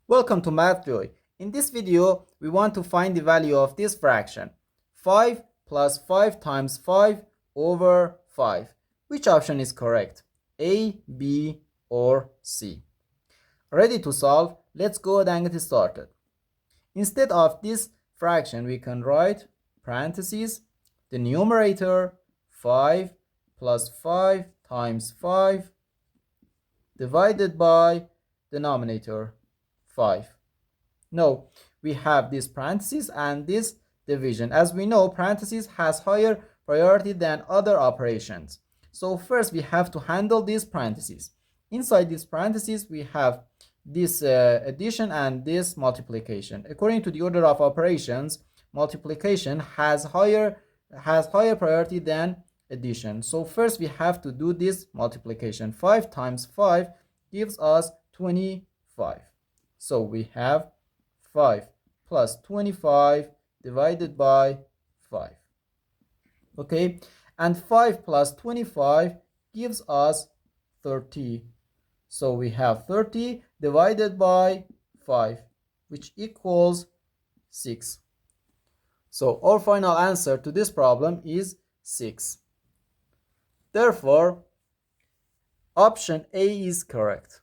Welcome to MathJoy. In this video, we want to find the value of this fraction. 5 plus 5 times 5 over 5. Which option is correct? A, B, or C? Ready to solve? Let's go ahead and get started. Instead of this fraction, we can write parentheses, the numerator 5 plus 5 times 5 divided by denominator 5. No, we have this parentheses and this division. As we know, parentheses has higher priority than other operations. So first we have to handle these parentheses. Inside these parentheses we have this addition and this multiplication. According to the order of operations, multiplication has higher priority than addition. So first we have to do this multiplication. 5 times 5 gives us 25. So we have 5 plus 25 divided by 5. Okay, and 5 plus 25 gives us 30. So we have 30 divided by 5, which equals 6. So our final answer to this problem is 6. Therefore, option A is correct.